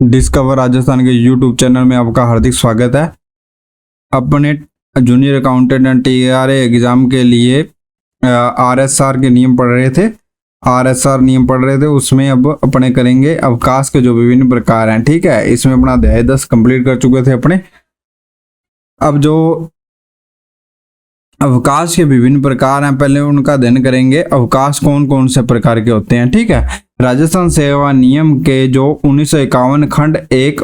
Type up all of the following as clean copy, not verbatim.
Discover Rajasthan के YouTube channel में आपका हार्दिक स्वागत है। अपने junior accountant and TRE exam के लिए आरएसआर के नियम पढ़ रहे थे। आरएसआर नियम पढ़ रहे थे, उसमें अब अपने करेंगे अवकाश के जो विभिन्न प्रकार हैं। ठीक है, इसमें अपना अध्याय 10 कंप्लीट कर चुके थे अपने। अब जो अवकाश के विभिन्न प्रकार हैं, पहले उनका अध्ययन करेंगे। अवकाश कौन कौन से प्रकार के होते हैं। ठीक है, राजस्थान सेवा नियम के जो 1951 खंड 1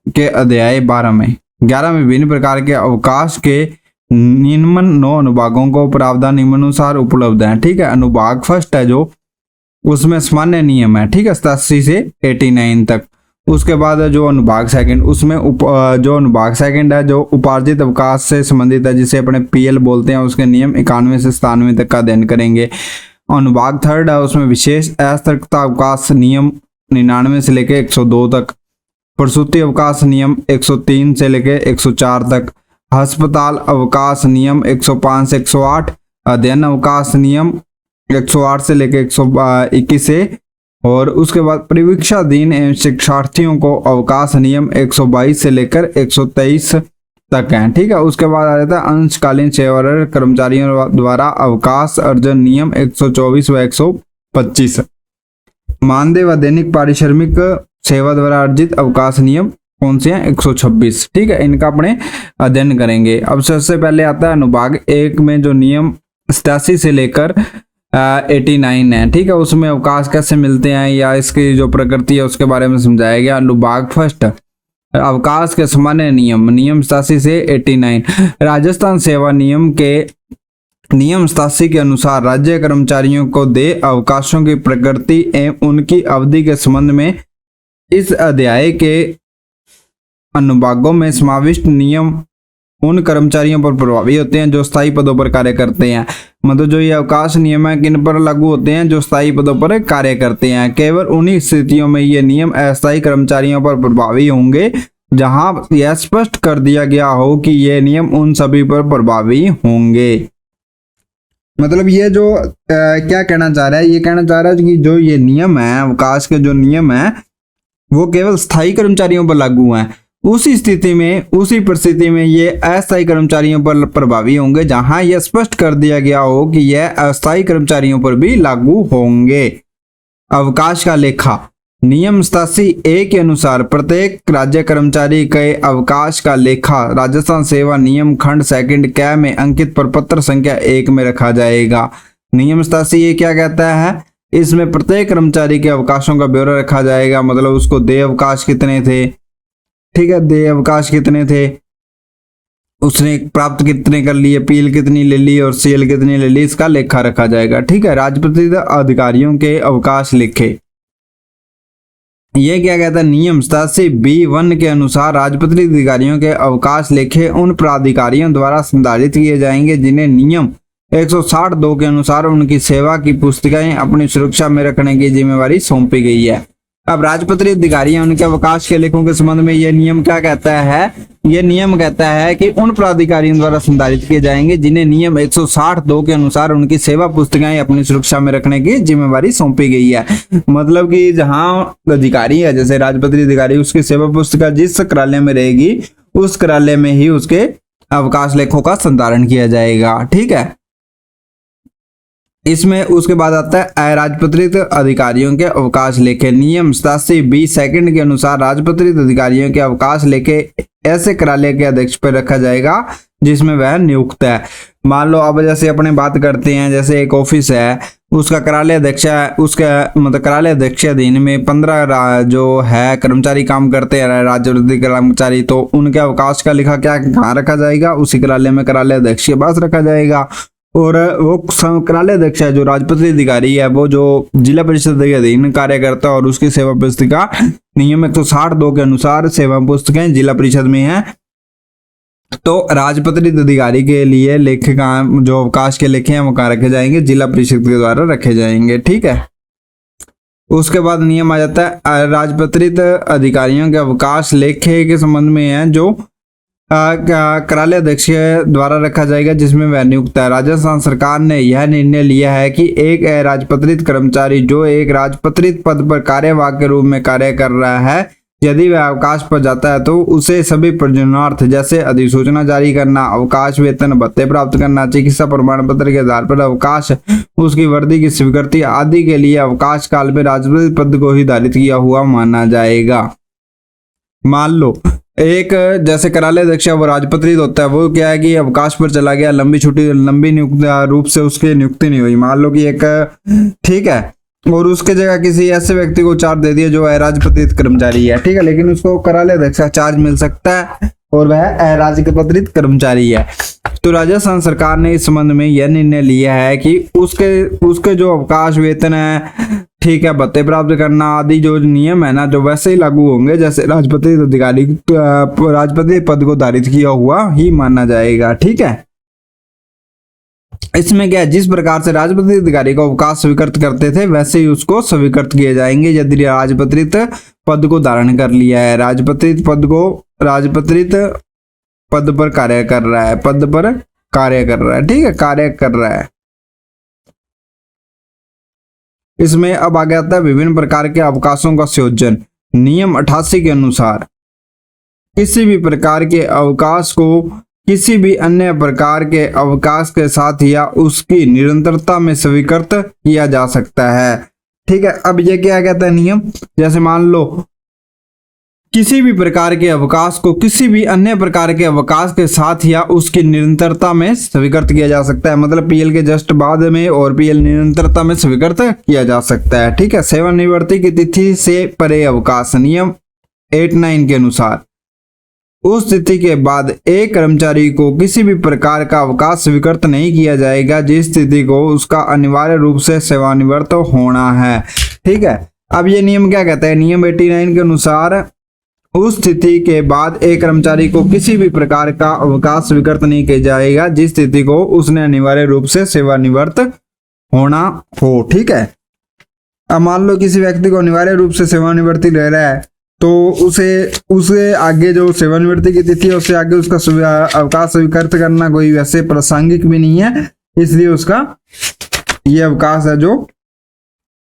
के अध्याय 12 में 11 में विभिन्न प्रकार के अवकाश के निम्न 9 अनुभागों को प्रावधान निम्नानुसार उपलब्ध है। ठीक है, अनुभाग फर्स्ट है जो उसमें सामान्य नियम है। ठीक है, 87 से 89 तक। उसके बाद जो अनुभाग सेकंड, उसमें जो अनुभाग सेकंड है जो उपार्जित अवकाश से संबंधित है, जिसे अपने पीएल बोलते हैं, उसके नियम 91 से 97 तक का अध्ययन करेंगे। अनुभाग थर्ड है, उसमें विशेष असतर्कता अवकाश नियम 99 से लेकर 102 तक, प्रसूति अवकाश नियम 103 से लेकर 104 तक, अस्पताल अवकाश नियम 105 से 108, अध्ययन अवकाश नियम 108 से लेकर 121 से, और उसके बाद परीक्षाधीन एवं शिक्षार्थियों को अवकाश नियम 122 से लेकर 123 तक है। ठीक है, उसके बाद आ जाता है अंशकालीन सेवारत कर्मचारियों द्वारा अवकाश अर्जन नियम 124 व 125, मानदेय व दैनिक पारिश्रमिक सेवा द्वारा अर्जित अवकाश नियम कौन से हैं, 126। ठीक है, इनका अपने अध्ययन करेंगे। अब सबसे पहले आता है अनुभाग 1 में जो नियम 87 से लेकर 89 है। ठीक है, उसमें अवकाश कैसे मिलते हैं या इसकी जो प्रकृति है उसके बारे में समझाया गया। अनुभाग फर्स्ट, अवकाश के सामान्य नियम 87 से 89। राजस्थान सेवा नियम के नियम 87 के अनुसार राज्य कर्मचारियों को देय अवकाशों की प्रकृति एवं उनकी अवधि के संबंध में इस अध्याय के अनुभागों में समाविष्ट नियम उन कर्मचारियों पर प्रभावी होते हैं जो स्थायी पदों पर कार्य करते हैं। मतलब जो ये अवकाश नियम है किन पर लागू होते हैं, जो स्थायी पदों पर कार्य करते हैं। केवल उन्हीं स्थितियों में ये नियम अस्थायी कर्मचारियों पर प्रभावी होंगे जहां यह स्पष्ट कर दिया गया हो कि ये नियम उन सभी पर प्रभावी होंगे। मतलब ये जो क्या कहना चाह रहा है, ये कहना चाह रहा है कि जो ये नियम है, अवकाश के जो नियम है वो केवल स्थायी कर्मचारियों पर लागू हैं। उसी स्थिति में, उसी परिस्थिति में ये अस्थायी कर्मचारियों पर प्रभावी होंगे जहां यह स्पष्ट कर दिया गया हो कि यह अस्थायी कर्मचारियों पर भी लागू होंगे। अवकाश का लेखा नियम 87A के अनुसार प्रत्येक राज्य कर्मचारी के अवकाश का लेखा राजस्थान सेवा नियम खंड सेकंड क में अंकित प्रपत्र संख्या 1 में रखा जाएगा। नियम 87A क्या कहता है, इसमें प्रत्येक कर्मचारी के अवकाशों का ब्यौरा रखा जाएगा। मतलब उसको देय अवकाश कितने थे, ठीक है, देय अवकाश कितने थे, उसने प्राप्त कितने कर लिए, पीएल कितनी ले ली और सीएल कितनी ले ली, इसका लेखा रखा जाएगा। ठीक है, राजपत्रित अधिकारियों के अवकाश लेखे, ये क्या कहता है, नियम 87B1 के अनुसार राजपत्रित अधिकारियों के अवकाश लेखे उन प्राधिकारियों द्वारा संचालित किए जाएंगे जिन्हें नियम 162 के अनुसार उनकी सेवा की पुस्तिकाएं अपनी सुरक्षा में रखने की जिम्मेवारी सौंपी गई है। अब राजपत्रित अधिकारी उनके अवकाश के लेखों के संबंध में यह नियम क्या कहता है, यह नियम कहता है कि उन प्राधिकारियों द्वारा संचालित किए जाएंगे जिन्हें नियम 162 के अनुसार उनकी सेवा पुस्तिकाएं अपनी सुरक्षा में रखने की जिम्मेवारी सौंपी गई है। मतलब कि जहां अधिकारी है, जैसे राजपत्रित अधिकारी, उसकी सेवा पुस्तिका जिस कार्यालय में रहेगी उस कार्यालय में ही उसके अवकाश लेखों का संचालन किया जाएगा। ठीक है, इसमें उसके बाद आता है अराजपत्रित अधिकारियों के अवकाश लेखे। नियम 87B सेकंड के अनुसार राजपत्रित अधिकारियों के अवकाश लेखे ऐसे कार्यालय के अध्यक्ष पर रखा जाएगा जिसमें वह नियुक्त है। मान लो अब जैसे अपने बात करते हैं, जैसे एक ऑफिस है, उसका कार्यालय अध्यक्ष है, उसका मतलब कार्यालय अध्यक्ष अधीन में 15 जो है कर्मचारी काम करते हैं, राजपत्रित कर्मचारी, तो उनके अवकाश का लेखा क्या कहाँ रखा जाएगा, उसी कार्यालय में कार्यालय अध्यक्ष के पास रखा जाएगा। और वो कार्यालय अध्यक्ष है जो राजपत्रित अधिकारी है, वो जो जिला परिषद के अधीन कार्य करता है और उसकी सेवा पुस्तिका नियम 162 के अनुसार सेवा पुस्तकें जिला परिषद में है। तो राजपत्रित अधिकारी के लिए लेखे का जो अवकाश के लेखे हैं वो कहाँ रखे जाएंगे, जिला परिषद के द्वारा रखे जाएंगे। ठीक है, उसके बाद नियम आ जाता है राजपत्रित अधिकारियों के अवकाश लेखे के संबंध में है जो कराले अध्यक्ष द्वारा रखा जाएगा जिसमें वह नियुक्त है। राजस्थान सरकार ने यह निर्णय लिया है कि एक राजपत्रित कर्मचारी जो एक राजपत्रित पद पर कार्यवाहक के रूप में कार्य कर रहा है, यदि वह अवकाश पर जाता है तो उसे सभी प्रयोजनार्थ जैसे अधिसूचना जारी करना, अवकाश वेतन भत्ते प्राप्त करना, चिकित्सा प्रमाण पत्र के आधार पर अवकाश, उसकी वर्दी की स्वीकृति आदि के लिए अवकाश काल में राजपत्रित पद को ही धारित किया हुआ माना जाएगा। मान लो एक जैसे कराले अध्यक्ष वो राजपत्रित होता है, वो क्या है कि अवकाश पर चला गया, लंबी छुट्टी लंबी नियुक्त रूप से उसकी नियुक्ति नहीं हुई, मान लो कि एक ठीक है, और उसके जगह किसी ऐसे व्यक्ति को चार्ज दे दिया जो अराजपत्रित कर्मचारी है, ठीक है, लेकिन उसको कराले अध्यक्ष का चार्ज मिल सकता है और वह अराजपत्रित कर्मचारी है। तो राजस्थान सरकार ने इस संबंध में यह निर्णय लिया है कि उसके जो अवकाश वेतन है, ठीक है, भत्ते प्राप्त करना आदि जो नियम है ना, जो वैसे ही लागू होंगे जैसे राजपत्रित अधिकारी राजपत्रित पद को धारित किया हुआ ही माना जाएगा। ठीक है, इसमें क्या है, जिस प्रकार से राजपत्रित अधिकारी को अवकाश स्वीकृत करते थे वैसे ही उसको स्वीकृत किए जाएंगे यदि राजपत्रित पद को धारण कर लिया है, राजपत्रित पद पर कार्य कर रहा है, पद पर कार्य कर रहा है, ठीक है, कार्य कर रहा है। इसमें अब आगे आता है विभिन्न प्रकार के अवकाशों का संयोजन। नियम 88 के अनुसार किसी भी प्रकार के अवकाश को किसी भी अन्य प्रकार के अवकाश के साथ या उसकी निरंतरता में स्वीकृत किया जा सकता है। ठीक है, अब ये क्या कहता है नियम, जैसे मान लो किसी भी प्रकार के अवकाश को किसी भी अन्य प्रकार के अवकाश के साथ या उसकी निरंतरता में स्वीकृत किया जा सकता है, मतलब पीएल के जस्ट बाद में और पीएल निरंतरता में स्वीकृत किया जा सकता है। ठीक है, सेवानिवृत्ति की तिथि से परे अवकाश। नियम 89 के अनुसार उस तिथि के बाद एक कर्मचारी को किसी भी प्रकार का अवकाश स्वीकृत नहीं किया जाएगा जिस तिथि को उसका अनिवार्य रूप से सेवानिवृत्त होना है। ठीक है, अब ये नियम क्या कहता है, नियम 89 के अनुसार उस तिथि के बाद एक कर्मचारी को किसी भी प्रकार का अवकाश स्वीकृत नहीं किया जाएगा जिस तिथि को उसने अनिवार्य रूप से सेवानिवृत्त होना हो। ठीक है, अब मान लो किसी व्यक्ति को अनिवार्य रूप से सेवानिवृत्ति ले रहा है तो उसे आगे जो सेवानिवृत्ति की तिथि है उससे आगे उसका अवकाश स्वीकृत करना कोई वैसे प्रासंगिक भी नहीं है, इसलिए उसका ये अवकाश है जो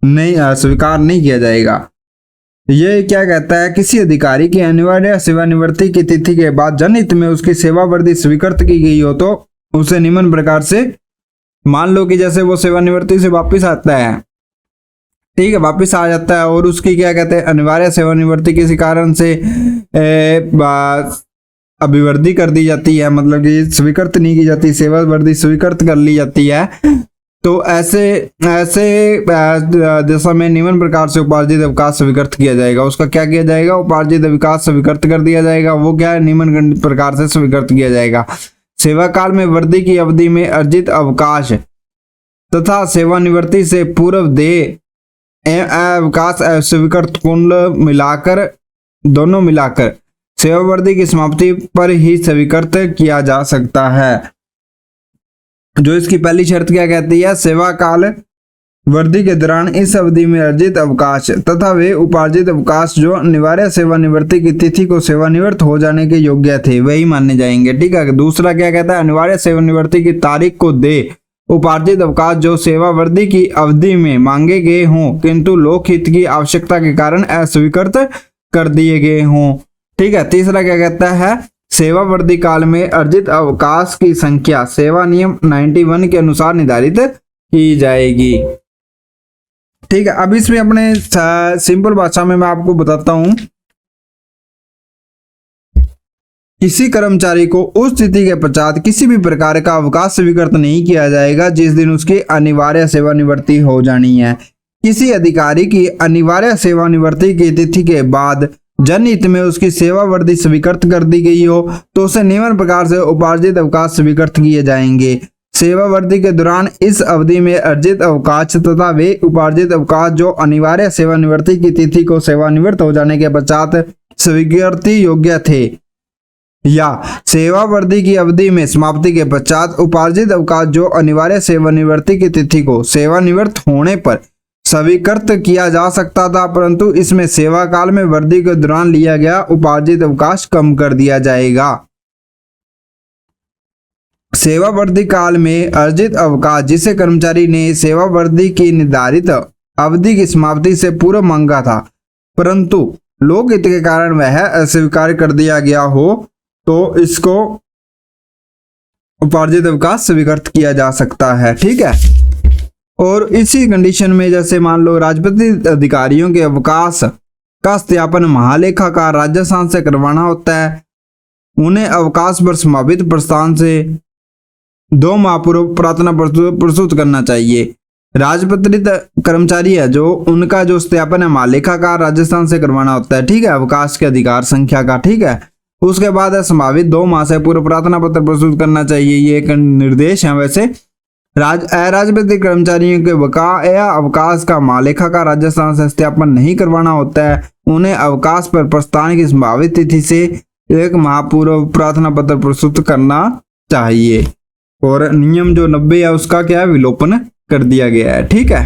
नहीं स्वीकार नहीं किया जाएगा। ये क्या कहता है, किसी अधिकारी की अनिवार्य सेवानिवृत्ति की तिथि के बाद जनहित में उसकी सेवावर्दी स्वीकृत की गई हो तो उसे निम्न प्रकार से, मान लो कि जैसे वो सेवानिवृत्ति से वापस आता है, ठीक है, वापस आ जाता है और उसकी क्या कहते हैं अनिवार्य सेवानिवृत्ति किसी कारण से अभिवर्दी कर दी जाती है, मतलब कि स्वीकृत नहीं की जाती, सेवावर्दी स्वीकृत कर ली जाती है, तो ऐसे दशा में निम्न प्रकार से उपार्जित अवकाश स्वीकृत किया जाएगा। उसका क्या किया जाएगा, उपार्जित अवकाश स्वीकृत कर दिया जाएगा। वो क्या है, निम्न प्रकार से स्वीकृत किया जाएगा। सेवा काल में वर्दी की अवधि में अर्जित अवकाश तथा सेवानिवृत्ति से पूर्व देय अवकाश स्वीकृत कुल मिलाकर दोनों मिलाकर सेवावर्दी की समाप्ति पर ही स्वीकृत किया जा सकता है। जो इसकी पहली शर्त क्या कहती है, सेवा काल वर्दी के दौरान इस अवधि में अर्जित अवकाश तथा वे उपार्जित अवकाश जो अनिवार्य सेवानिवृत्ति की तिथि को सेवानिवृत्त हो जाने के योग्य थे वही माने जाएंगे। ठीक है, दूसरा क्या कहता है, अनिवार्य सेवानिवृत्ति की तारीख को दे उपार्जित अवकाश जो सेवावर्दी की अवधि में मांगे गए हों किंतु लोकहित की आवश्यकता के कारण अस्वीकृत कर दिए गए हों। ठीक है, तीसरा क्या कहता है, सेवावर्दी काल में अर्जित अवकाश की संख्या सेवा नियम 91 के अनुसार निर्धारित की जाएगी। ठीक है, अब इसमें अपने सिंपल भाषा में मैं आपको बताता हूं, किसी कर्मचारी को उस तिथि के पश्चात किसी भी प्रकार का अवकाश स्वीकृत नहीं किया जाएगा जिस दिन उसकी अनिवार्य सेवानिवृत्ति हो जानी है। किसी अधिकारी की अनिवार्य सेवानिवृत्ति की तिथि के बाद जनहित में उसकी सेवावर्दी स्वीकृत कर दी गई हो तो उसे निम्न प्रकार से उपार्जित अवकाश स्वीकृत किए जाएंगे। सेवावर्दी के दौरान इस अवधि में अर्जित अवकाश तथा वे उपार्जित अवकाश जो अनिवार्य सेवानिवृत्ति की तिथि को सेवानिवृत्त हो जाने के पश्चात स्वीकृति योग्य थे या सेवावर्दी की अवधि में समाप्ति के पश्चात उपार्जित अवकाश जो अनिवार्य सेवानिवृत्ति की तिथि को सेवानिवृत्त होने पर स्वीकृत किया जा सकता था, परंतु इसमें सेवा काल में वर्दी के दौरान लिया गया उपार्जित अवकाश कम कर दिया जाएगा। सेवावर्ती काल में अर्जित अवकाश जिसे कर्मचारी ने सेवावर्ती की निर्धारित अवधि की समाप्ति से पूर्व मांगा था, परंतु लोकहित के कारण वह अस्वीकार कर दिया गया हो, तो इसको उपार्जित अवकाश स्वीकृत किया जा सकता है। ठीक है। और इसी कंडीशन में जैसे मान लो राजपत्रित अधिकारियों के अवकाश का सत्यापन महालेखाकार राजस्थान से करवाना होता है। उन्हें अवकाश पर संभावित प्रस्थान से 2 माह पूर्व प्रार्थना प्रस्तुत करना चाहिए। राजपत्रित कर्मचारी है जो उनका जो सत्यापन है महालेखाकार राजस्थान से करवाना होता है। ठीक है, अवकाश के अधिकार संख्या का। ठीक है, उसके बाद संभावित 2 माह से पूर्व प्रार्थना पत्र प्रस्तुत करना चाहिए। ये एक निर्देश है। वैसे अराजपत्रित कर्मचारियों के बकाया या अवकाश का महालेखाकार राजस्थान से सत्यापन नहीं करवाना होता है। उन्हें अवकाश पर प्रस्थान की संभावित तिथि से 1 माह पूर्व प्रार्थना पत्र प्रस्तुत करना चाहिए। और नियम जो 90 है उसका क्या है, विलोपन कर दिया गया है। ठीक है।